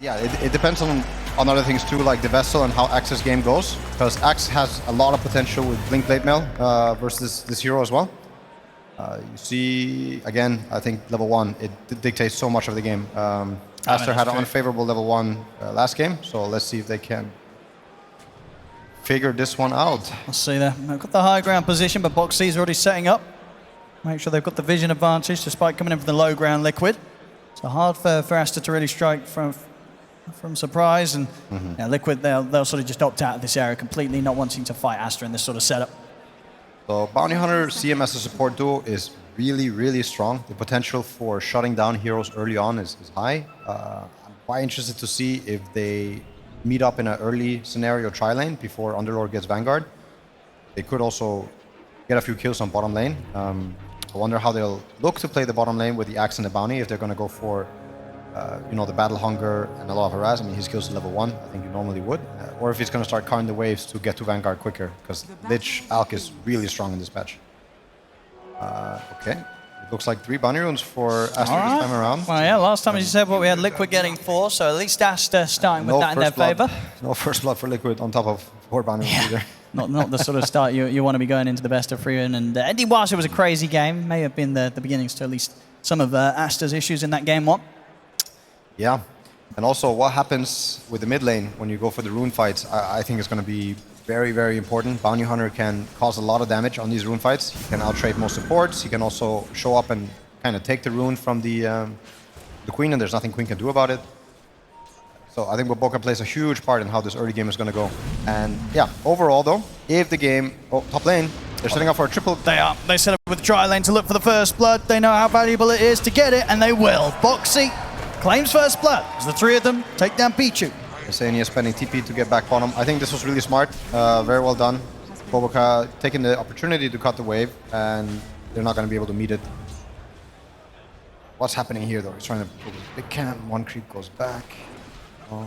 Yeah, it depends on other things too, like the Vessel and how Axe's game goes. Because Axe has a lot of potential with Blink Blade Mail versus this hero as well. You see, again, I think level 1, it dictates so much of the game. Aster had an unfavorable level 1 last game, so let's see if they can figure this one out. We'll see there. They've got the high ground position, but Boxy's already setting up. Make sure they've got the vision advantage despite coming in from the low ground Liquid. So hard for Aster to really strike from surprise, and Liquid, they'll sort of just opt out of this area completely, not wanting to fight Aster in this sort of setup. So Bounty Hunter CM as a support duo is really, really strong. The potential for shutting down heroes early on is high. I'm quite interested to see if they meet up in an early scenario tri-lane before Underlord gets Vanguard. They could also get a few kills on bottom lane. I wonder how they'll look to play the bottom lane with the Axe and the Bounty, if they're going to go for the Battle Hunger and a lot of harass. I mean, his kills at level 1, I think you normally would. Or if he's going to start counting the waves to get to Vanguard quicker, because Lich Alk is really strong in this patch. Okay, it looks like 3 Bounty Runes for Aster this time around. Well, yeah, last time as you said, we had Liquid getting 4, so at least Aster starting with that in their favour. No first blood for Liquid on top of 4 Bounty Runes either. Not the sort of start you want to be going into the best of 3 in. And indeed, whilst it was a crazy game, may have been the beginnings to at least some of Aster's issues in that game 1. Yeah, and also what happens with the mid lane when you go for the rune fights, I think is going to be very, very important. Bounty Hunter can cause a lot of damage on these rune fights. He can outtrade most supports. He can also show up and kind of take the rune from the Queen, and there's nothing Queen can do about it. So I think Boca plays a huge part in how this early game is going to go. And yeah, overall though, if the game... Oh, top lane, they're setting up for a triple. They are. They set up with the tri-lane to look for the first blood. They know how valuable it is to get it, and they will. Boxy claims first blood as the 3 of them take down Pichu. Yesenia spending TP to get back bottom. I think this was really smart. Very well done. Boca taking the opportunity to cut the wave, and they're not going to be able to meet it. What's happening here though? He's trying to pull this big cannon. 1 creep goes back. Oh.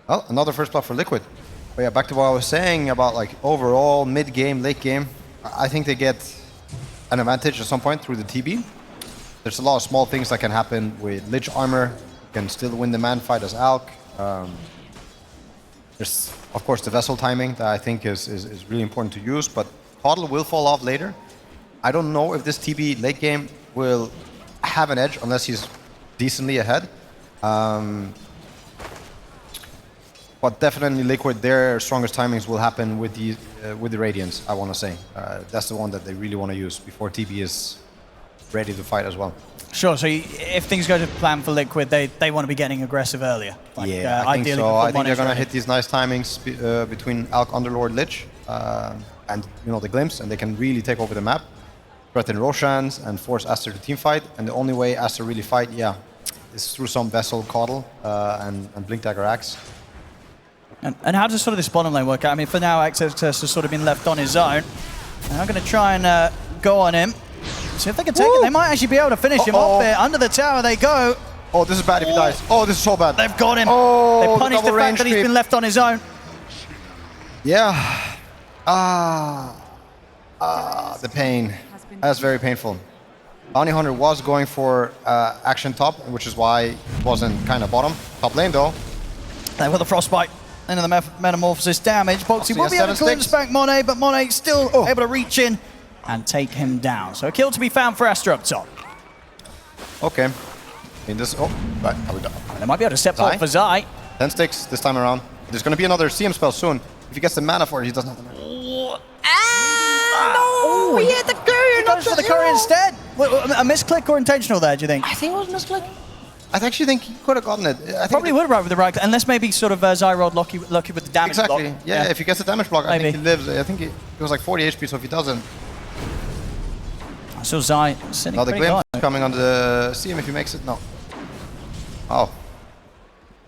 Well, another first blood for Liquid. But yeah, back to what I was saying about like overall mid-game, late game. I think they get an advantage at some point through the TB. There's a lot of small things that can happen with Lich armor. You can still win the man fight as Alk. There's of course the Vessel timing that I think is really important to use, but Huddle will fall off later. I don't know if this TB late game will have an edge unless he's decently ahead. But definitely Liquid, their strongest timings will happen with the Radiance, I want to say. That's the one that they really want to use before TB is ready to fight as well. Sure, so if things go to plan for Liquid, they want to be getting aggressive earlier. Like, yeah, I think so. I think they're going to hit these nice timings between Alk, Underlord, Lich, and the Glimpse, and they can really take over the map, threaten Roshans, and force Aster to teamfight. And the only way Aster really fight, is through some Vessel Coddle and Blink Dagger Axe. And how does sort of this bottom lane work out? I mean, for now, Access has sort of been left on his own. And I'm going to try and go on him. See if they can take it. They might actually be able to finish him off there. Under the tower they go. Oh, this is bad if he dies. Oh, this is so bad. They've got him. Oh, they punished the fact that he's been left on his own. Yeah. The pain. That's very painful. Bounty Hunter was going for action top, which is why it wasn't kind of bottom. Top lane though. They've got the Frostbite into the Metamorphosis damage. Boxy will be able to glimpse back Monet, but Monet still able to reach in and take him down. So a kill to be found for Aster up top. Okay. In this, right, how we done? They might be able to step forward for Zai. 10 sticks this time around. There's going to be another CM spell soon. If he gets the mana for it, he doesn't have the mana. No! He had the courier, he goes for the courier instead. A misclick or intentional there, do you think? I think it was a misclick. I actually think he could have gotten it. I probably would have right with the right, unless maybe sort of Zyrod lucky with the damage block. Exactly. Yeah, if he gets the damage block, I think he lives. I think he was like 40 HP, so if he doesn't. So Zai sitting now the Glimpse coming on the CM if he makes it. No. Oh.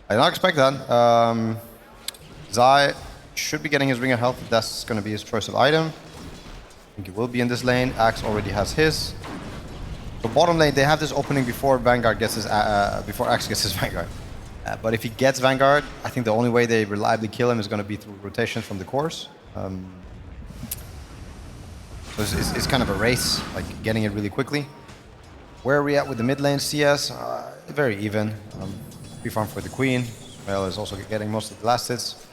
I did not expect that. Zai should be getting his Ring of Health. That's going to be his choice of item. I think he will be in this lane. Axe already has his. So bottom lane, they have this opening before Vanguard gets his, before Axe gets his Vanguard. But if he gets Vanguard, I think the only way they reliably kill him is going to be through rotation from the cores. So it's kind of a race, like getting it really quickly. Where are we at with the mid lane CS? Very even. Free farm for the queen. Well, is also getting most of the last hits.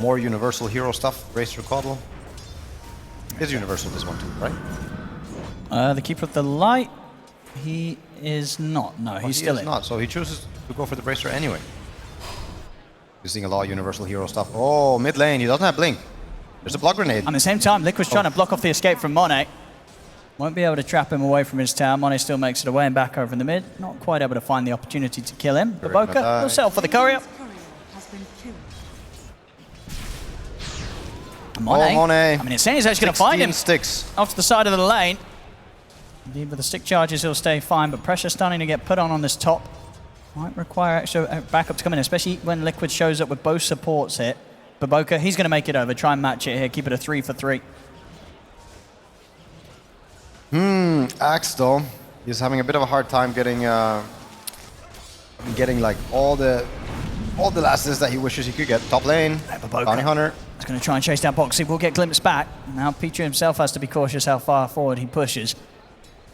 More universal hero stuff. Bracer Coddle. Is universal this one too, right? The Keeper of the Light, he is not. No, he's still in. Not. So he chooses to go for the Bracer anyway. You're seeing a lot of universal hero stuff. Oh, mid lane, he doesn't have Blink. There's a block grenade. At the same time, Liquid's trying to block off the escape from Monet. Won't be able to trap him away from his tower. Monet still makes it away and back over in the mid. Not quite able to find the opportunity to kill him. Baboka will settle for the courier. Monet. Monet. I mean, Insania's actually going to find him sticks. off to the side of the lane. Indeed, with the stick charges, he'll stay fine, but pressure starting to get put on this top. Might require extra backup to come in, especially when Liquid shows up with both supports here. Baboka, he's going to make it over, try and match it here, keep it a 3 for 3. Axe though, he's having a bit of a hard time getting like all the last hits that he wishes he could get. Top lane, Bounty Hunter. He's going to try and chase down Boxy, will get glimpsed back. Now Pichu himself has to be cautious how far forward he pushes.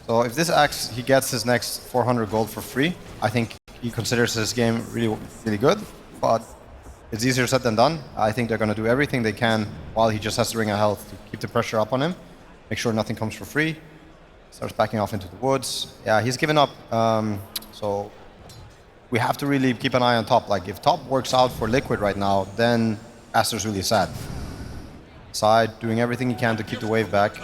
So if this Axe, he gets his next 400 gold for free, I think he considers this game really, really good, but it's easier said than done. I think they're going to do everything they can while he just has to ring a health to keep the pressure up on him, make sure nothing comes for free. Starts backing off into the woods. Yeah, he's given up. So we have to really keep an eye on top. Like if top works out for Liquid right now, then Aster's really sad. Side doing everything he can to keep the wave back.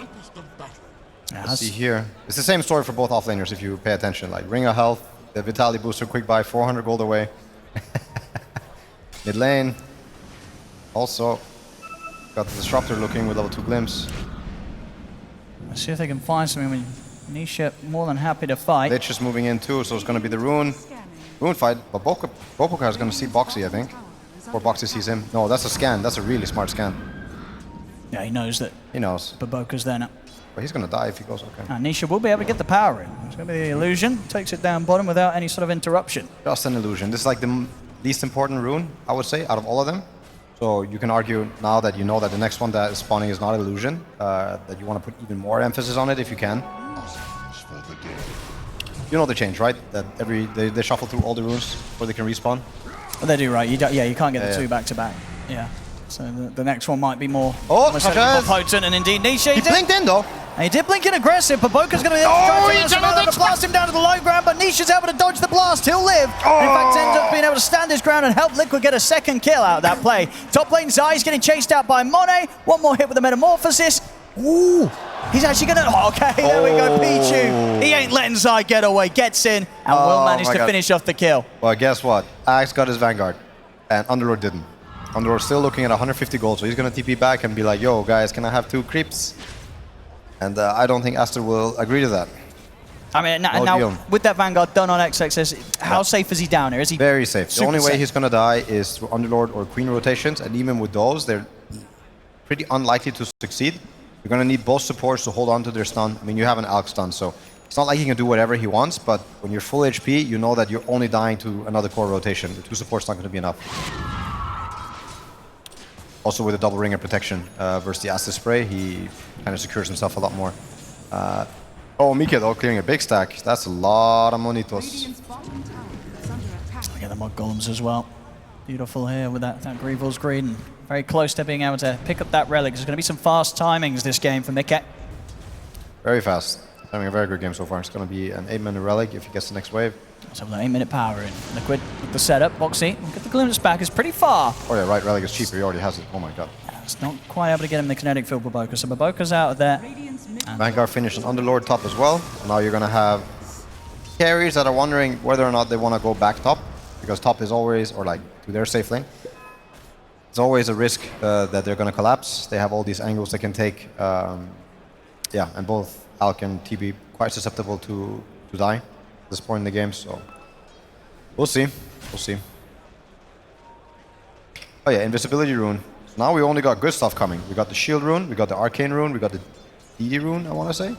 Let's see here. It's the same story for both offlaners if you pay attention. Like ring a health, the Vitality booster, quick buy, 400 gold away. Mid lane. Also got the Disruptor looking with level 2 glimpse. Let's see if they can find something. Nisha more than happy to fight. Lich is moving in too, so it's going to be the Rune fight. But Boboka is going to see Boxy, I think. Or Boxy sees him. No, that's a scan. That's a really smart scan. Yeah, he knows that. He knows. Baboka's there now. But he's going to die if he goes okay. And Nisha will be able to get the power in. It's going to be the illusion. Takes it down bottom without any sort of interruption. Just an illusion. This is like the least important rune, I would say, out of all of them. So you can argue now that you know that the next one that is spawning is not illusion, that you want to put even more emphasis on it if you can. You know the change, right? That they shuffle through all the runes before they can respawn. Well, they do, right? You can't get the two back to back. Yeah. So the next one might be more, more potent, and indeed Nisha. He blinked in though. And he did blink in aggressive. Baboka's going to be able to blast him down to the low ground, but Nisha's able to dodge the blast. He'll live. In fact, ends up being able to stand his ground and help Liquid get a second kill out of that play. Top lane Zai's getting chased out by Monet. One more hit with the Metamorphosis. Ooh, he's actually going to... Okay, there we go, Pichu. He ain't letting Zai get away. Gets in and will manage to finish off the kill. Well, guess what? Axe got his Vanguard and Underlord didn't. Underlord's still looking at 150 gold, so he's going to TP back and be like, yo, guys, can I have 2 creeps? And I don't think Aster will agree to that. I mean, now with that Vanguard done on XXS, how safe is he down here? Is he very safe? The only way safe? He's going to die is through Underlord or Queen rotations, and even with those, they're pretty unlikely to succeed. You're going to need both supports to hold on to their stun. I mean, you have an Alk stun, so it's not like he can do whatever he wants, but when you're full HP, you know that you're only dying to another core rotation. The 2 supports not going to be enough. Also with a double ringer protection versus the Aster spray, he kind of secures himself a lot more. Mika though, clearing a big stack. That's a lot of monitos. I get the Mod Golems as well. Beautiful here with that Grievel's Green. Very close to being able to pick up that relic. There's going to be some fast timings this game for Mika. Very fast. Having a very good game so far. It's going to be an 8-minute relic if he gets the next wave. Let's have that 8-minute power in. Liquid with the setup. Boxy, get the glimpse back. It's pretty far. Oh yeah, right. Relic is cheaper. He already has it. Oh my god. Yeah, it's not quite able to get him the kinetic field, Baboka. So Baboka's out of there. Vanguard finished an Underlord top as well. Now you're going to have carries that are wondering whether or not they want to go back top, because top is always, or like to their safe lane. It's always a risk that they're going to collapse. They have all these angles they can take. Yeah, and both Alk and TB quite susceptible to die at this point in the game, so we'll see. We'll see. Oh yeah, invisibility rune. So now we only got good stuff coming. We got the shield rune, we got the arcane rune, we got the DD rune, I want to say.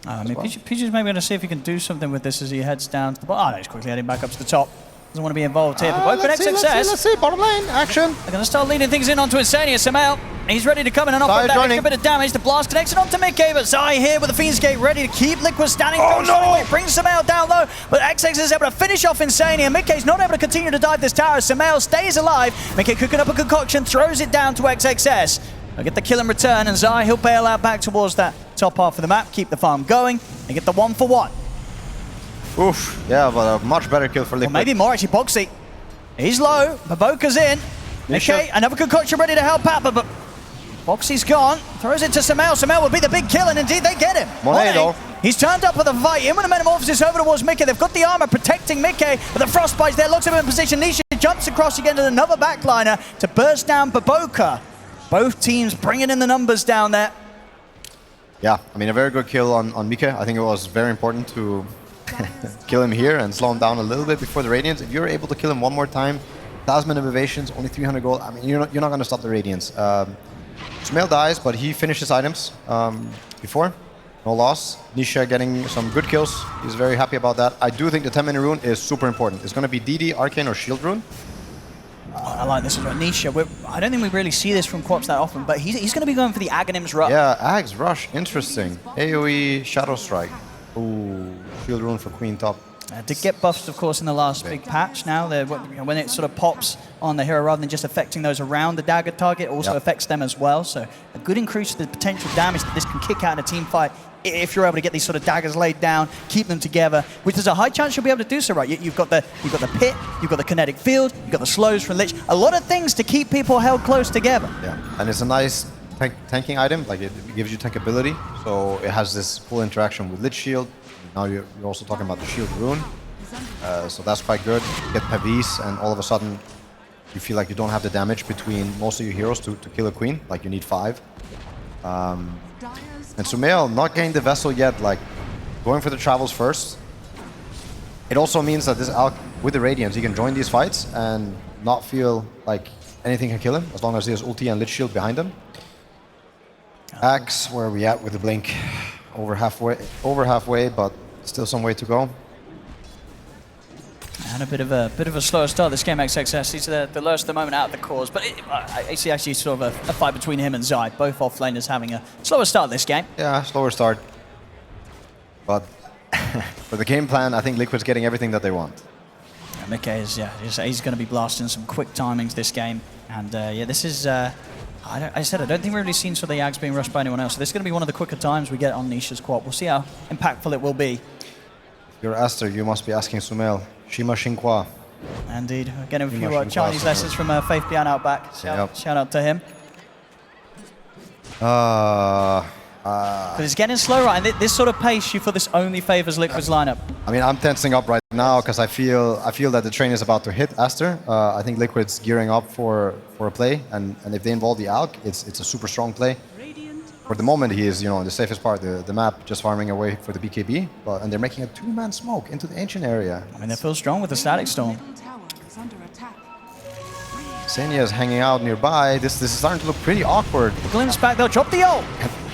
I mean, Pichu's maybe going to see if he can do something with this as he heads down to the bottom. Oh, no, he's quickly heading back up to the top. Doesn't want to be involved here. But let's see, bottom lane, action. They're going to start leading things in onto Insania somehow. He's ready to come in and offer that extra bit of damage. The blast connects it onto Mickey, but Zai here with the Fiend's Gate ready to keep Liquid standing. Oh no! Brings Sumail down low, but XX is able to finish off Insania. Mickey's not able to continue to dive this tower. Sumail stays alive. Mickey cooking up a concoction, throws it down to XXS. They'll get the kill in return, and Zai, he'll bail out back towards that top half of the map, keep the farm going, and get the 1-for-1. Oof, yeah, but a much better kill for Liquid. Or maybe more, actually. Boxy, he's low, Baboka's in. Mickey, another concoction ready to help out, but Boxy's gone, throws it to Sumail. Sumail will be the big kill, and indeed they get him. Monet, though. He's turned up for the fight, in with the metamorphosis over towards Mickey. They've got the armor protecting Mickey, but the frostbite's there, locks him in position. Nisha jumps across again to another backliner to burst down Baboka. Both teams bringing in the numbers down there. Yeah, I mean, a very good kill on Mika. I think it was very important to kill him here and slow him down a little bit before the Radiance. If you're able to kill him one more time, 1,000 innovations, only 300 gold. I mean, you're not going to stop the Radiance. Sumail dies, but he finishes items before. No loss. Nisha getting some good kills. He's very happy about that. I do think the 10-minute rune is super important. It's going to be DD, Arcane, or Shield rune. I like this as well. Nisha, I don't think we really see this from Quops that often, but he's going to be going for the Aghanim's Rush. Yeah, Ags Rush, interesting. AoE, Shadow Strike. Ooh, Shield rune for Queen top. Did get buffed, of course, in the last big patch. Now, when it sort of pops on the hero, rather than just affecting those around the dagger target, it also affects them as well. So a good increase to the potential damage that this can kick out in a team fight if you're able to get these sort of daggers laid down, keep them together, which there's a high chance you'll be able to do so, right? You've got the pit, you've got the kinetic field, you've got the slows from Lich. A lot of things to keep people held close together. Yeah, and it's a nice tanking item. Like, it gives you tankability, so it has this full interaction with Lich Shield. Now you're also talking about the Shield rune, so that's quite good. You get Pavis, and all of a sudden you feel like you don't have the damage between most of your heroes to kill a Queen. Like, you need 5. And Sumail not getting the vessel yet, like going for the travels first. It also means that this Alc with the Radiance, he can join these fights and not feel like anything can kill him as long as he has ulti and Lich Shield behind him. Axe, where are we at with the blink? Over halfway, but still some way to go. And a bit of a slower start this game. XXS, he's the lowest at the moment out of the cause, but I see actually sort of a fight between him and Zai, both offlaners having a slower start this game. Yeah, slower start. But for the game plan, I think Liquid's getting everything that they want. Yeah, Mickey is, he's going to be blasting some quick timings this game, and yeah, this is. I don't think we've really seen sort of the Ags being rushed by anyone else, so this is going to be one of the quicker times we get on Nisha's quad. We'll see how impactful it will be. If you're Aster, you must be asking Sumail. Shima Shinkwa. Indeed. Getting a few Chinese lessons from Faith Bian out back. Shout out to him. Because it's getting slow, right? And this sort of pace you feel this only favors Liquid's lineup. I mean, I'm tensing up right now because I feel that the train is about to hit Aster. I think Liquid's gearing up for a play, and if they involve the Alc, it's a super strong play. For the moment, he is, in the safest part of the map, just farming away for the BKB, and they're making a 2-man smoke into the ancient area. I mean, they feel strong with the Static Storm. Xenia is hanging out nearby. This is starting to look pretty awkward. The glimpse back, they'll drop the ult.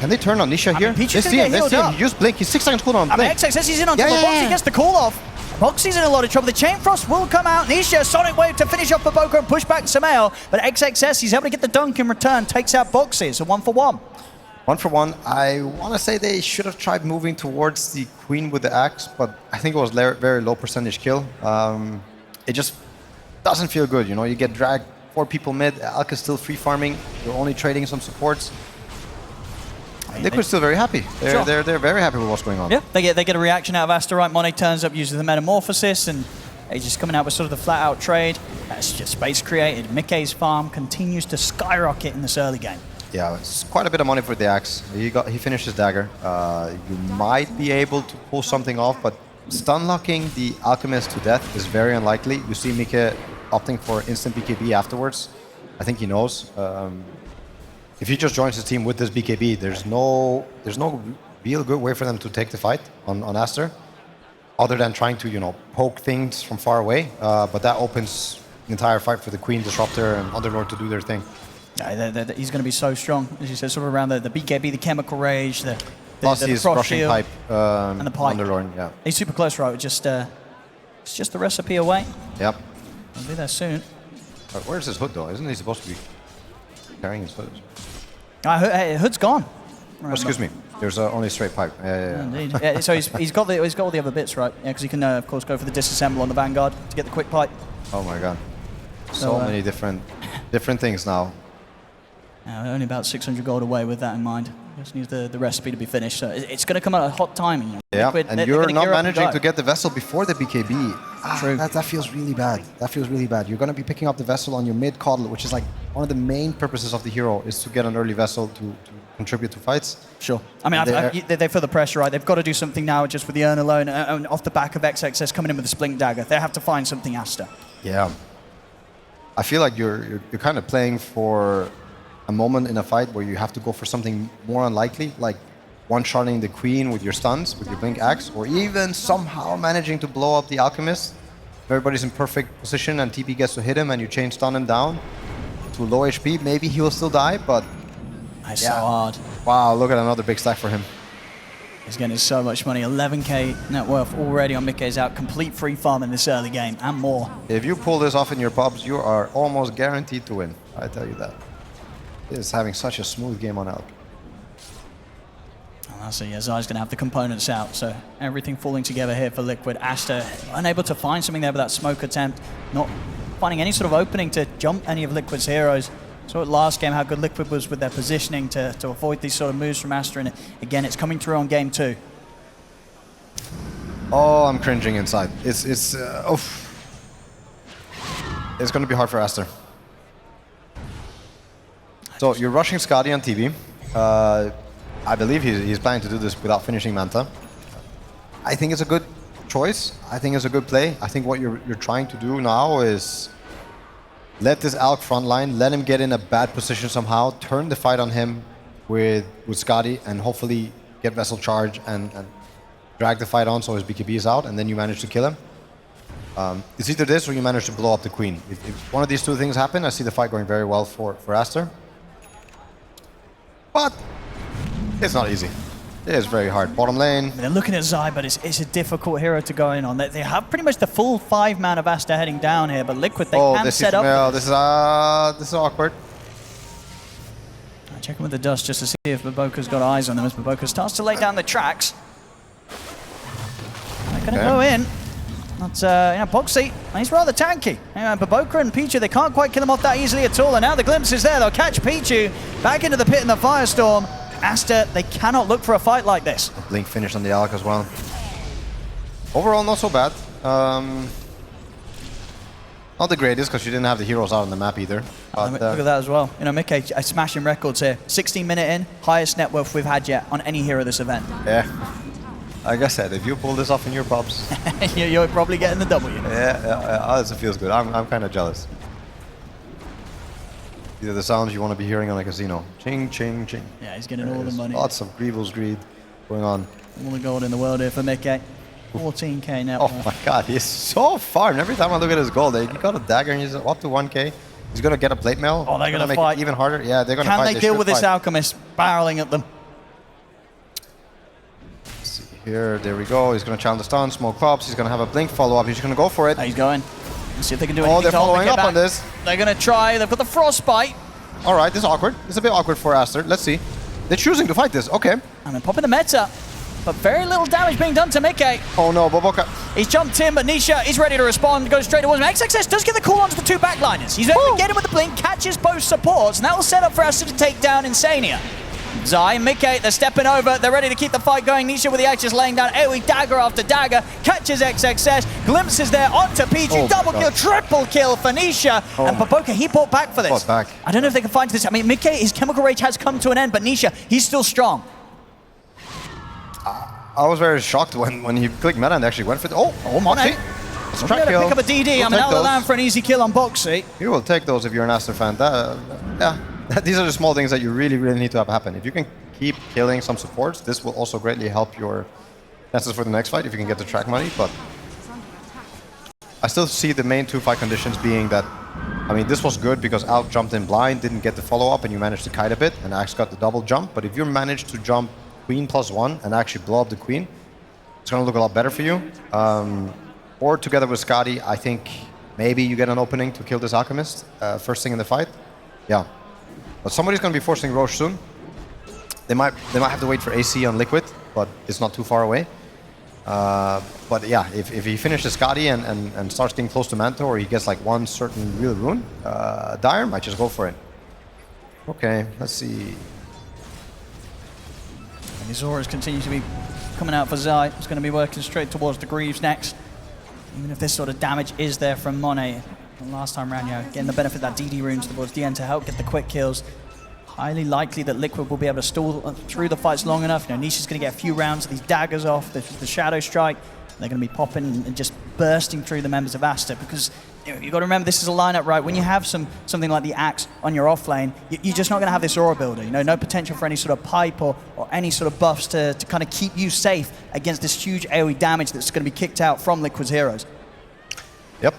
Can they turn on Nisha here? They see him. He used Blink. He's 6 seconds cooldown on Blink. XXS says he's in on top, but Boxy gets the call off. Boxy's in a lot of trouble. The Chain Frost will come out. Nisha, Sonic Wave to finish off Baboka and push back Sumail. But XXS, he's able to get the dunk in return, takes out Boxy. So 1-for-1. 1-for-1. I want to say they should have tried moving towards the Queen with the axe, but I think it was very low percentage kill. It just doesn't feel good, You get dragged 4 people mid, Alk is still free farming, you're only trading some supports. Liquid's still very happy. They're very happy with what's going on. Yeah, they get a reaction out of Aster, right? Monet turns up, uses the Metamorphosis, and he's just coming out with sort of the flat-out trade. That's just space created. Mickey's farm continues to skyrocket in this early game. Yeah, it's quite a bit of money for the axe. He finished his dagger. You might be able to pull something off, but stun locking the Alchemist to death is very unlikely. You see Mika opting for instant BKB afterwards. I think he knows. If he just joins his team with this BKB, there's no real good way for them to take the fight on Aster, other than trying to poke things from far away. But that opens the entire fight for the Queen, Disruptor, and Underlord to do their thing. He's going to be so strong, as you said, sort of around the BKB, the Chemical Rage, the his Frost brushing Shield, pipe, and the pipe. Underlord, yeah. He's super close, right? It's just the recipe away. Yep. He'll be there soon. Where's his hood, though? Isn't he supposed to be carrying his hood? Hood's gone. Oh, excuse me. There's only straight pipe. Yeah. Indeed. Yeah, so he's got all the other bits right. Yeah, because he can of course go for the disassemble on the Vanguard to get the quick pipe. Oh my god. So many different things now. Only about 600 gold away with that in mind. Just needs the recipe to be finished. So it's going to come at a hot timing. You know? Yeah, Liquid, and you're not managing to get the vessel before the BKB. True. That feels really bad. That feels really bad. You're going to be picking up the vessel on your mid-coddle, which is like one of the main purposes of the hero, is to get an early vessel to contribute to fights. Sure. I mean, they feel the pressure, right? They've got to do something now just with the Urn alone, and off the back of XXS coming in with the Splink Dagger. They have to find something Aster. Yeah. I feel like you're kind of playing for a moment in a fight where you have to go for something more unlikely, like one-shotting the Queen with your stuns, with your Blink Axe, or even somehow managing to blow up the Alchemist. Everybody's in perfect position and TP gets to hit him and you chain stun him down to low HP. Maybe he will still die, but... That's so hard. Wow, look at another big stack for him. He's getting so much money, 11k net worth already on Mickey's out, complete free farm in this early game, and more. If you pull this off in your pubs, you are almost guaranteed to win, I tell you that. He is having such a smooth game on Elk. And that's it, yeah, Zai's going to have the components out, so everything falling together here for Liquid. Aster unable to find something there with that smoke attempt, not finding any sort of opening to jump any of Liquid's heroes. So at last game how good Liquid was with their positioning to avoid these sort of moves from Aster, and again it's coming through on game 2. Oh, I'm cringing inside. It's going to be hard for Aster. So you're rushing Skadi on TV. I believe he's planning to do this without finishing Manta. I think it's a good choice. I think it's a good play. I think what you're trying to do now is let this Alk frontline, let him get in a bad position somehow, turn the fight on him with Skadi, and hopefully get Vessel charge and drag the fight on so his BKB is out, and then you manage to kill him. It's either this or you manage to blow up the Queen. If one of these two things happen, I see the fight going very well for Aster. But it's not easy. It is very hard. Bottom lane. They're looking at Zai, but it's a difficult hero to go in on. They have pretty much the full 5-man of Aster heading down here, but Liquid, they can set up. Yeah, this is awkward. Checking with the dust just to see if Baboka's got eyes on them as Baboka starts to lay down the tracks. They're going to go in. That's, Boxy, he's rather tanky. Baboka and Pichu, they can't quite kill him off that easily at all, and now the glimpse is there. They'll catch Pichu back into the pit in the Firestorm. Aster, they cannot look for a fight like this. Blink finish on the Alk as well. Overall, not so bad. Not the greatest, because you didn't have the heroes out on the map either. But, look at that as well. Mickey smashing records here. 16 minute in, highest net worth we've had yet on any hero this event. Yeah. Like I said, if you pull this off in your pubs... you're probably getting the W. Yeah, this feels good. I'm kind of jealous. These are the sounds you want to be hearing on a casino. Ching, ching, ching. Yeah, he's getting all the money. Lots of Grievous greed going on. All the gold in the world here for Mickey. 14k net worth. Oh my god, he's so far. And every time I look at his gold, he got a dagger and he's up to 1k. He's going to get a plate mail. Oh, they're going to make fight. It even harder. Yeah, they're going to fight. Can they deal with this Alchemist barreling at them? Let's see here. There we go. He's going to challenge the stun. Smoke pops. He's going to have a blink follow-up. He's going to go for it. He's going. Let's see if they can do anything. Oh, they're following up on this. They're going to try. They've got the Frostbite. All right, this is awkward. It's a bit awkward for Aster. Let's see. They're choosing to fight this. Okay. And they're popping the meta. But very little damage being done to Mickey. Oh no, Baboka. He's jumped in, but Nisha is ready to respond, goes straight towards him. XXS does get the call onto the two backliners. He's able to get him with the blink, catches both supports, and that will set up for Aster to take down Insania. Zai and Mickey, they're stepping over, they're ready to keep the fight going. Nisha with the axe just laying down AoE dagger after dagger, catches XXS, glimpses there onto PG, double kill, triple kill for Nisha, and Baboka, he bought back for this. Back. I don't know if they can find this. I mean, Mickey, his chemical rage has come to an end, but Nisha, he's still strong. I was very shocked when he clicked meta and actually went for it. Oh, Moxie. It's a track kill. Pick up a DD. I mean, out of the land for an easy kill on Boxy. You will take those if you're an Aster fan. These are the small things that you really, really need to have happen. If you can keep killing some supports, this will also greatly help your chances for the next fight if you can get the track money. But I still see the main two fight conditions being that, I mean, this was good because Alk jumped in blind, didn't get the follow-up, and you managed to kite a bit, and Axe got the double jump. But if you manage to jump Queen +1 and actually blow up the Queen, it's going to look a lot better for you. Or together with Skadi, I think maybe you get an opening to kill this Alchemist first thing in the fight. Yeah. But somebody's going to be forcing Roche soon. They might have to wait for AC on Liquid, but it's not too far away. But yeah, if he finishes Skadi and starts getting close to Manta, or he gets like one certain real rune, Dire might just go for it. Okay, let's see. And his auras continue to be coming out for Zai. He's going to be working straight towards the Greaves next. Even if this sort of damage is there from Monet. Last time around, getting the benefit of that DD runes towards the end to help get the quick kills. Highly likely that Liquid will be able to stall through the fights long enough. Nisha's going to get a few rounds of these daggers off, the Shadow Strike. They're going to be popping and just bursting through the members of Aster, because you've got to remember this is a lineup, right? When you have something like the Axe on your off lane, you're just not going to have this aura builder. No potential for any sort of pipe or any sort of buffs to kind of keep you safe against this huge AoE damage that's going to be kicked out from Liquid's heroes. Yep.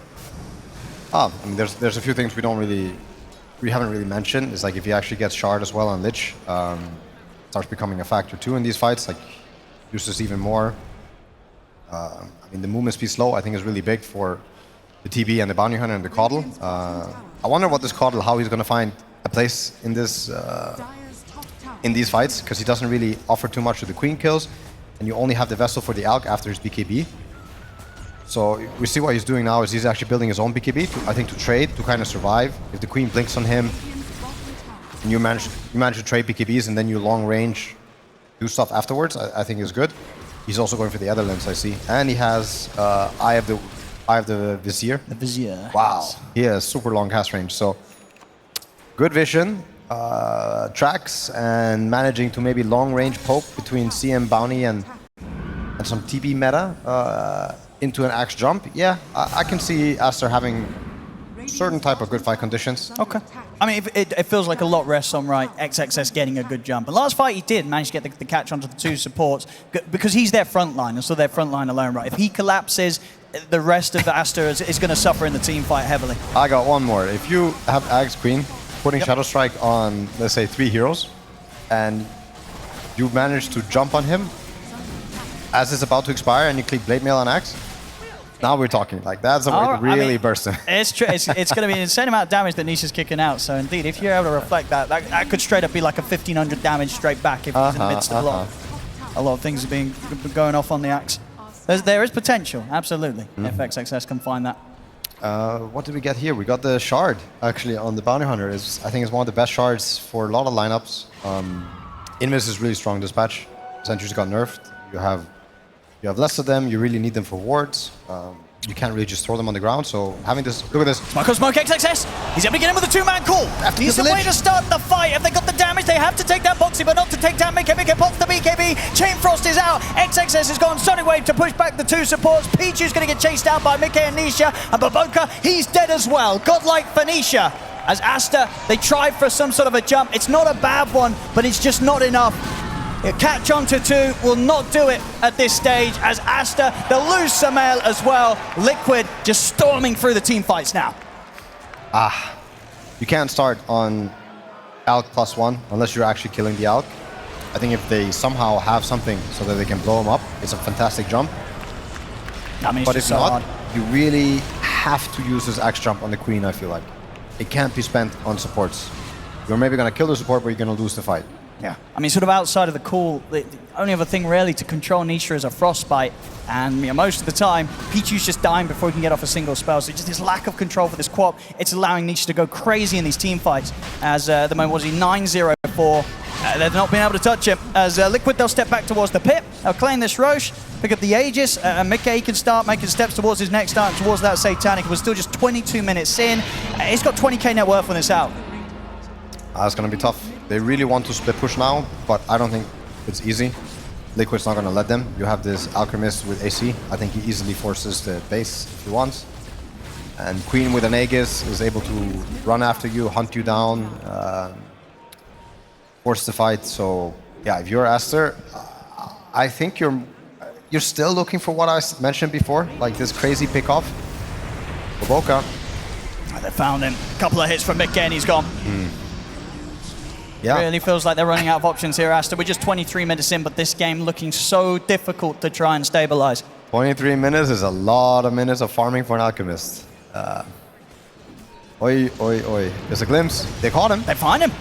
I mean, there's a few things we haven't really mentioned. It's like if he actually gets Shard as well on Lich, starts becoming a factor too in these fights. Like uses even more. I mean, the movement speed slow I think is really big for the TB and the Bounty Hunter and the Coddle. I wonder what this Coddle, how he's going to find a place in this in these fights, because he doesn't really offer too much to the Queen kills, and you only have the Vessel for the Alk after his BKB. So we see what he's doing now is he's actually building his own BKB, I think, to trade, to kind of survive. If the Queen blinks on him, and you manage to trade BKBs, and then you long range do stuff afterwards, I think is good. He's also going for the other lens, I see. And he has Eye of the Vizier. The Vizier. Wow. He has super long cast range. So good vision, tracks, and managing to maybe long range poke between CM Bounty and some TB meta into an Axe jump. Yeah, I can see Aster having certain type of good fight conditions. Okay. I mean, it feels like a lot rests on, right, XXS getting a good jump. And last fight he did manage to get the catch onto the two supports, because he's their front line, and so their front line alone, right? If he collapses, the rest of the Aster is going to suffer in the team fight heavily. I got one more. If you have Axe Queen putting Shadow Strike on, let's say, 3 heroes, and you manage to jump on him as it's about to expire, and you click Blade Mail on Axe, now we're talking. Like, that's a way to really burst him. It's true. It's going to be an insane amount of damage that Nisha's kicking out. So indeed, if you're able to reflect that could straight up be like a 1500 damage straight back if he's in the midst of a lot of things being going off on the Axe. There is potential, absolutely, if XXS can find that. What did we get here? We got the Shard, actually, on the Bounty Hunter. I think it's one of the best shards for a lot of lineups. Invis is really strong this patch. Sentries got nerfed. You have less of them, you really need them for wards. You can't really just throw them on the ground, so having this... Look at this. Smoke XXS! He's able to get in with a two-man call! He's the way to start the fight. If they got the damage, they have to take that Boxy, but not to take down Mickey. Mickey pops the BKB, Chain Frost is out, XXS has gone Sonic Wave to push back the two supports. Pichu's going to get chased down by Mickey and Nisha, and Baboka, he's dead as well. Godlike for Nisha. As Aster, they tried for some sort of a jump. It's not a bad one, but it's just not enough. Catch onto 2 will not do it at this stage, as Aster, they'll lose Samael as well. Liquid just storming through the team fights now. You can't start on Alk +1 unless you're actually killing the Alk. I think if they somehow have something so that they can blow him up, it's a fantastic jump. I mean, but if so not, hard. you really have to use this Axe jump on the Queen, I feel like. It can't be spent on supports. You're maybe going to kill the support, but you're going to lose the fight. Yeah, I mean, sort of outside of the call, the only other thing really to control Nisha is a Frostbite, and most of the time, Pichu's just dying before he can get off a single spell, so just this lack of control for this Quap, it's allowing Nisha to go crazy in these team fights, as at the moment, was he 9-0-4, they've not been able to touch him, as Liquid, they'll step back towards the pit, they'll claim this Roche, pick up the Aegis, and Mickey can start making steps towards his next start, towards that Satanic. We're still just 22 minutes in, he's got 20k net worth on this out. It's going to be tough. They really want to split push now, but I don't think it's easy. Liquid's not going to let them. You have this Alchemist with AC. I think he easily forces the base if he wants. And Queen with an Aegis is able to run after you, hunt you down, force the fight. So yeah, if you're Aster, I think you're still looking for what I mentioned before, like this crazy pickoff. Baboka. They found him. A couple of hits from Mickey and he's gone. Yeah. Really feels like they're running out of options here, Aster. We're just 23 minutes in, but this game looking so difficult to try and stabilize. 23 minutes is a lot of minutes of farming for an Alchemist. Oi. There's a glimpse. They caught him. They find him.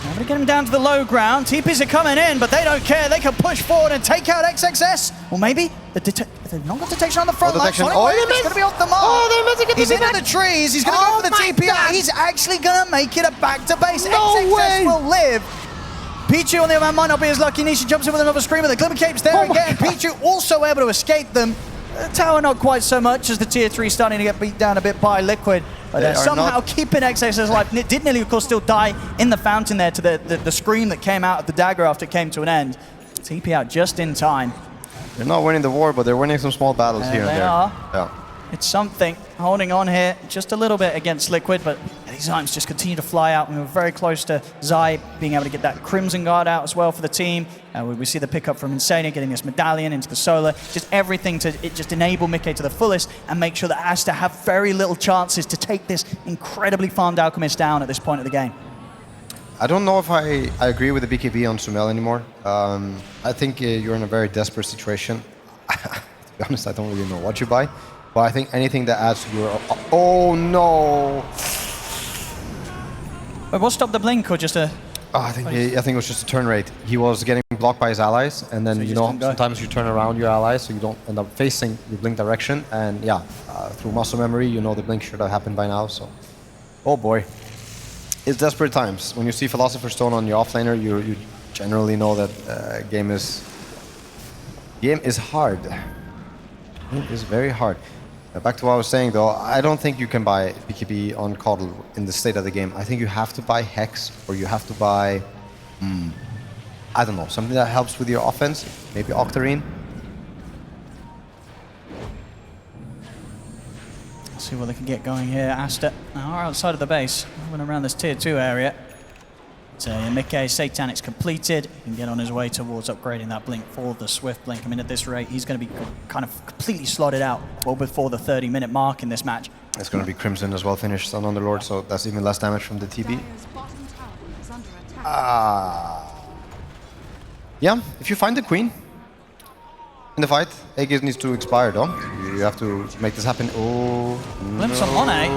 I'm going to get him down to the low ground. TPs are coming in, but they don't care. They can push forward and take out XXS. Or maybe they've not got detection on the front line. He's going to be off the mark. Oh, they're meant to get He's into the trees. He's going to go for the TP. He's actually going to make it a back to base. No XXS way. will live. Pichu on the other hand might not be as lucky. Nisha jumps in with another screamer. The Glimmer Cape's there again. Pichu also able to escape them. Tower not quite so much as the tier 3 starting to get beat down a bit by Liquid. But they're somehow keeping XXS alive. Did nearly, of course, still die in the fountain there to the scream that came out of the dagger after it came to an end. TP out just in time. They're not winning the war, but they're winning some small battles here and there. They are. Yeah. It's something. Holding on here just a little bit against Liquid, but these items just continue to fly out. We were very close to Zai being able to get that Crimson Guard out as well for the team. We see the pickup from Insania, getting this medallion into the solar. Just everything to just enable Mickey to the fullest and make sure that Aster have very little chances to take this incredibly farmed Alchemist down at this point of the game. I don't know if I agree with the BKB on Sunel anymore. I think you're in a very desperate situation. To be honest, I don't really know what you buy. But I think anything that adds to your... Oh, no! Wait, what stopped the blink or just a... Oh, I think it was just a turn rate. He was getting blocked by his allies, and then, So sometimes you turn around your allies so you don't end up facing your blink direction. And yeah, through muscle memory, the blink should have happened by now, so... Oh boy. It's desperate times. When you see Philosopher's Stone on your offlaner, you generally know that game is hard. It is very hard. Back to what I was saying though, I don't think you can buy BKB on Coddle in the state of the game. I think you have to buy Hex, or you have to buy, I don't know, something that helps with your offense, maybe Octarine. Let's see what they can get going here. Aster are outside of the base, moving around this tier 2 area. So Mickey Satanic's completed. He can get on his way towards upgrading that blink for the Swift blink. I mean, at this rate, he's going to be kind of completely slotted out well before the 30-minute mark in this match. It's going to be Crimson as well finished on Underlord, so that's even less damage from the TB. Yeah, if you find the Queen in the fight, Aegis needs to expire though. You have to make this happen. Oh, Glimpse on Monet.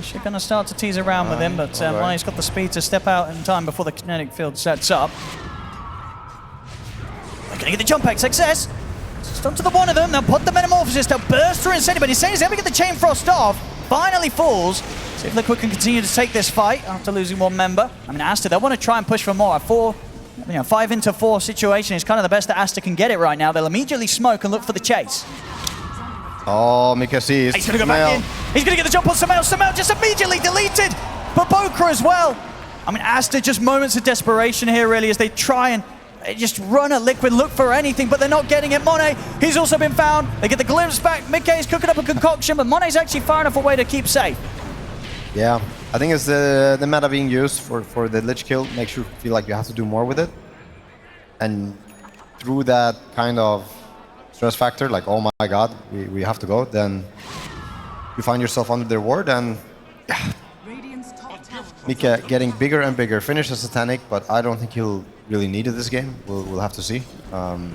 She's going to start to tease around with him, but Monet's got the speed to step out in time before the kinetic field sets up. They're going to get the jump X, success. Just onto the one of them, they'll put the Metamorphosis, they'll burst through Insania, but Insania's able to get the Chain Frost off. Finally falls. See if Liquid can continue to take this fight after losing one member. I mean, Aster, they'll want to try and push for more. A 5 into 4 situation is kind of the best that Aster can get it right now. They'll immediately smoke and look for the chase. Oh, Mika sees. He's going to go back in. He's going to get the jump on Samel. Samel just immediately deleted. But Boca as well. I mean, Aster just moments of desperation here, really, as they try and just run at Liquid, look for anything, but they're not getting it. Monet, he's also been found. They get the glimpse back. Mickey's cooking up a concoction, but Monet's actually far enough away to keep safe. Yeah, I think it's the meta being used for the Lich kill makes you feel like you have to do more with it. And through that kind of stress factor, like, oh my god, we have to go, then you find yourself under their ward, and yeah. Mika getting bigger and bigger, finishes Satanic, but I don't think he'll really need it this game. We'll have to see. I'm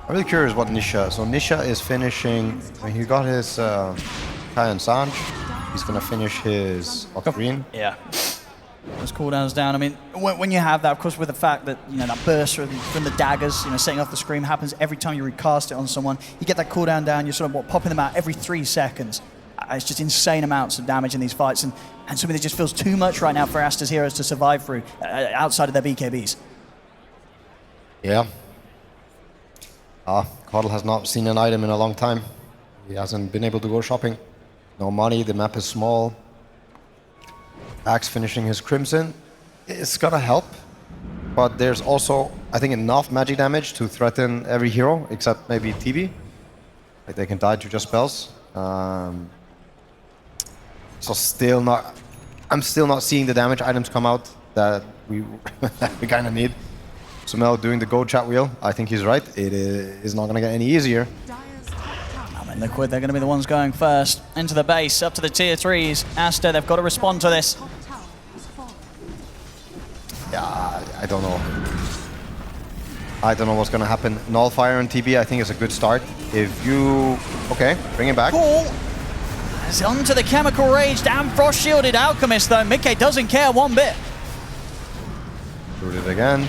really curious what Nisha, so Nisha is finishing, I mean, he got his Kai and Sanj, he's gonna finish his Octarine. Yeah. Those cooldowns down. I mean, when you have that, of course, with the fact that, that burst from the daggers, setting off the scream happens every time you recast it on someone. You get that cooldown down, you're sort of popping them out every 3 seconds. It's just insane amounts of damage in these fights, and something that just feels too much right now for Aster's heroes to survive through outside of their BKBs. Yeah. Coddle has not seen an item in a long time. He hasn't been able to go shopping. No money, the map is small. Axe finishing his Crimson. It's gonna help, but there's also, I think, enough magic damage to threaten every hero, except maybe TB. Like, they can die to just spells. So I'm still not seeing the damage items come out that we kind of need. So Mel doing the go chat wheel, I think he's right. It is not gonna get any easier. Liquid, they're going to be the ones going first. Into the base, up to the tier 3s. Aster, they've got to respond to this. Yeah, I don't know. I don't know what's going to happen. Nullfire and TB, I think, is a good start. If you... Okay, bring him back. Cool. It's onto the Chemical Rage, damn Frost Shielded Alchemist though. Mickey doesn't care one bit. Rooted again.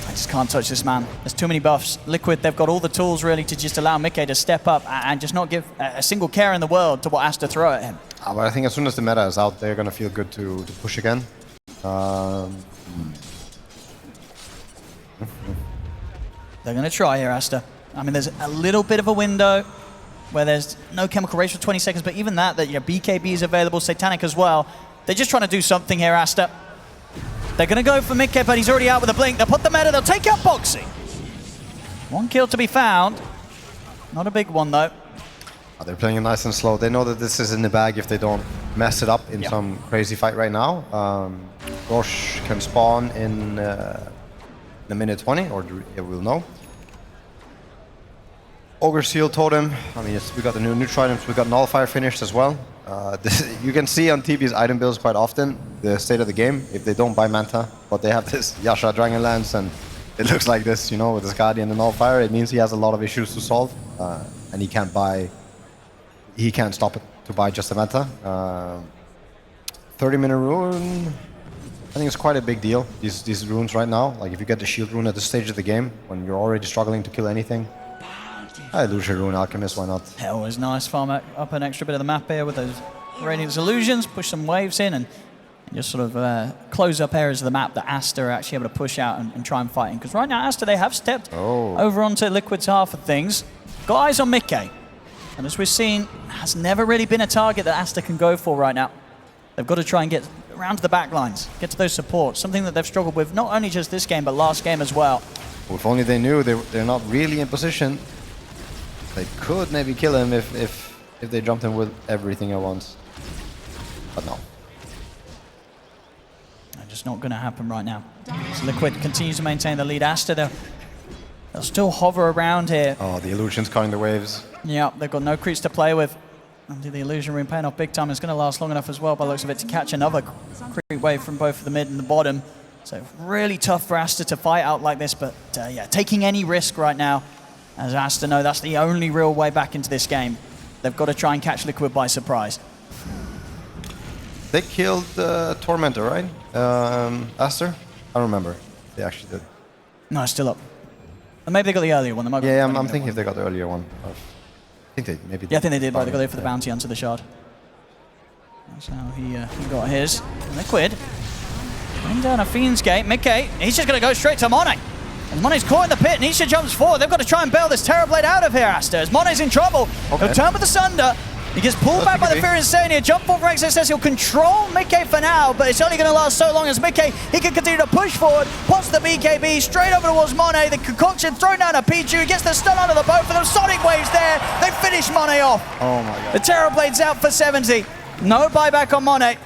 I just can't touch this man. There's too many buffs. Liquid, they've got all the tools really to just allow Mickey to step up and just not give a single care in the world to what Aster throw at him. But I think as soon as the meta is out, they're going to feel good to push again. They're going to try here, Aster. I mean, there's a little bit of a window where there's no Chemical Rage for 20 seconds, but even that BKB is available, Satanic as well. They're just trying to do something here, Aster. They're going to go for Mickey, but he's already out with a blink. They'll put the meta, they'll take out Boxy. One kill to be found. Not a big one, though. They're playing it nice and slow. They know that this is in the bag if they don't mess it up in some crazy fight right now. Roche can spawn in a minute 20, or we'll know. Ogre Seal Totem. I mean, we got the new neutral items. We got Nullifier finished as well. You can see on TV's item builds quite often the state of the game if they don't buy Manta, but they have this Yasha Dragon Lance and it looks like this, you know, with this Guardian and Nullifier. It means he has a lot of issues to solve, and he can't stop it to buy just a Manta. 30-minute rune. I think it's quite a big deal. These runes right now, like if you get the shield rune at this stage of the game when you're already struggling to kill anything. Illusion Rune Alchemist, why not? Yeah, always nice. Farm up an extra bit of the map here with those Radiance Illusions, push some waves in and just sort of close up areas of the map that Aster are actually able to push out and try and fight in. Because right now, Aster, they have stepped over onto Liquid's half of things. Got eyes on Mickey. And as we've seen, has never really been a target that Aster can go for right now. They've got to try and get around to the back lines, get to those supports, something that they've struggled with, not only just this game, but last game as well. Well, if only they knew they're not really in position. They could maybe kill him if they jumped him with everything at once. But no. Just not going to happen right now. So Liquid continues to maintain the lead. Aster, they'll still hover around here. Oh, the Illusion's cutting the waves. Yeah, they've got no creeps to play with. And the Illusion Rune paying off big time. It's going to last long enough as well by the looks of it to catch another creep wave from both the mid and the bottom. So really tough for Aster to fight out like this, but yeah, taking any risk right now. As Aster know, that's the only real way back into this game. They've got to try and catch Liquid by surprise. They killed Tormentor, right? Aster? I don't remember. They actually did. No, it's still up. Or maybe they got the earlier one. Yeah, I'm thinking if they got the earlier one. I think they maybe did. Yeah, I think they did, but they got it for the bounty onto the shard. That's how he got his. Liquid. Bring down a Fiend's Gate. Mickey, he's just going to go straight to Monet. And Monet's caught in the pit, Nisha jumps forward. They've got to try and bail this Terrorblade out of here, Aster. As Monet's in trouble. Okay. He'll turn with the Sunder. He gets pulled back by the Fear Insania. Jump forward for XSS. He'll control Mickey for now, but it's only going to last so long as Mickey, he can continue to push forward. Pops the BKB straight over towards Monet. The concoction thrown down to Pichu. He gets the stun out of the boat for them. Sonic Waves there. They finish Monet off. Oh my god. The Terrorblade's out for 70. No buyback on Monet.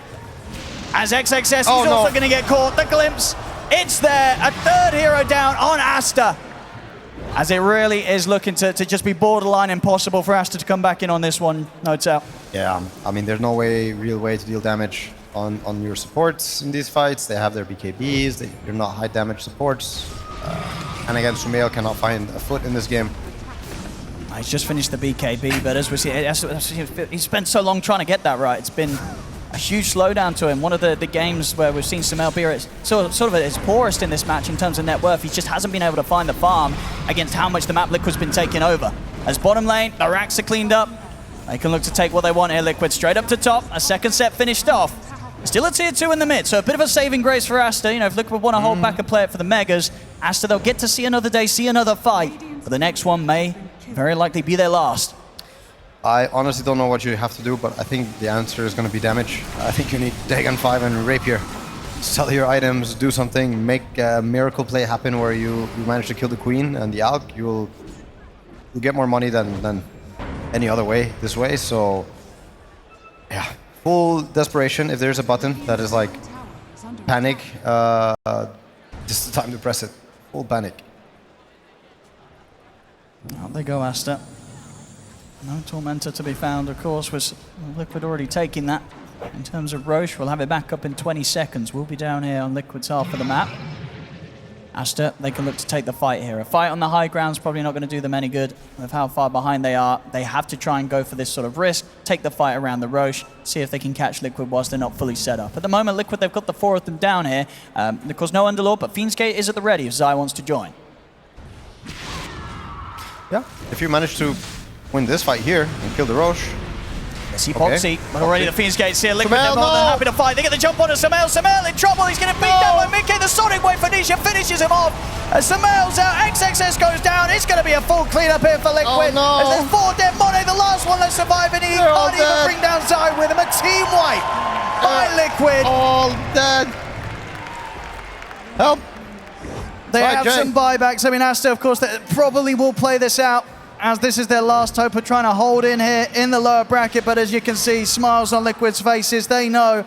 As XXS, he's also going to get caught. The glimpse. It's there. A third hero down on Aster. As it really is looking to just be borderline impossible for Aster to come back in on this one, no doubt. Yeah, I mean, there's no real way to deal damage on your supports in these fights. They have their BKBs, they're not high damage supports. And again, Sumail cannot find a foot in this game. He's just finished the BKB, but as we see, he spent so long trying to get that right. It's been a huge slowdown to him. One of the games where we've seen Sumail be sort of at his poorest in this match in terms of net worth. He just hasn't been able to find the farm against how much the map Liquid's been taking over. As bottom lane, the racks are cleaned up. They can look to take what they want here. Liquid straight up to top. A second set finished off. Still a tier 2 in the mid, so a bit of a saving grace for Aster. You know, if Liquid want to hold back and play it for the Megas, Aster, they'll get to see another day, see another fight. But the next one may very likely be their last. I honestly don't know what you have to do, but I think the answer is going to be damage. I think you need Dagon 5 and Rapier. Sell your items, do something, make a miracle play happen where you manage to kill the Queen and the Alk. You'll get more money than any other way this way. So, yeah, full desperation. If there's a button that is like panic, this is the time to press it. Full panic. Out they go, Aster. No Tormentor to be found, of course, was Liquid already taking that. In terms of Roche, we'll have it back up in 20 seconds. We'll be down here on Liquid's half of the map. Aster, they can look to take the fight here. A fight on the high ground is probably not going to do them any good with how far behind they are. They have to try and go for this sort of risk, take the fight around the Roche, see if they can catch Liquid whilst they're not fully set up. At the moment, Liquid, they've got the 4 of them down here. Of course, no Underlord, but Fiend's Gate is at the ready if Zai wants to join. Yeah, if you manage to win this fight here and kill the Roche. Let's see Boxy, but already the Fiend's Gate's here. Liquid, they're more than happy to fight. They get the jump on to Samael. Samael in trouble. He's getting beat down by Mickey. The Sonic Wave for Nisha finishes him off. As Samael's out, XXS goes down. It's going to be a full cleanup here for Liquid. As there's 4 dead. Monet, the last one that's surviving. He can't even bring down Zai with him. A team wipe by Liquid. All dead. Help. They have some buybacks. I mean, Aster, of course, they probably will play this out, as this is their last hope of trying to hold in here in the lower bracket. But as you can see, smiles on Liquid's faces. They know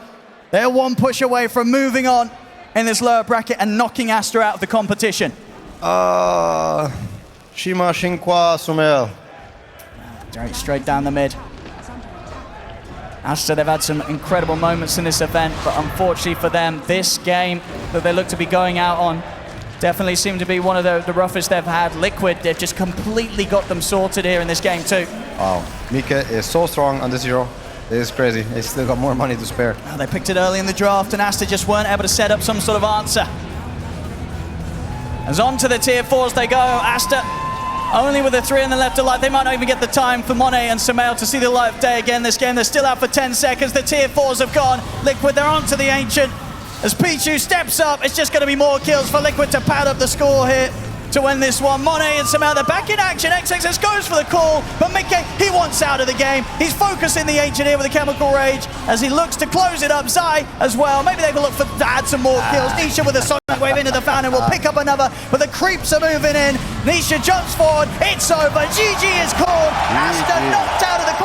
they're 1 push away from moving on in this lower bracket and knocking Aster out of the competition. Shima Shinkwa Sumel. Straight down the mid. Aster, they've had some incredible moments in this event, but unfortunately for them, this game that they look to be going out on definitely seemed to be one of the roughest they've had. Liquid, they've just completely got them sorted here in this game too. Wow, Mika is so strong on this hero. It is crazy. They still got more money to spare. Oh, they picked it early in the draft and Aster just weren't able to set up some sort of answer. As on to the tier 4s they go. Aster only with the 3 in the left to light. They might not even get the time for Monet and Samael to see the light of day again this game. They're still out for 10 seconds. The tier 4s have gone. Liquid, they're on to the Ancient. As Pichu steps up, it's just going to be more kills for Liquid to pad up the score here to win this one. Monet and Samael, they're back in action. XXS goes for the call, but Mickey, he wants out of the game. He's focusing the Ancient here with a Chemical Rage as he looks to close it up. Zai as well. Maybe they can look to add some more kills. Nisha with a Sonic Wave into the fountain will pick up another, but the creeps are moving in. Nisha jumps forward. It's over. GG is called. Aster knocked out of the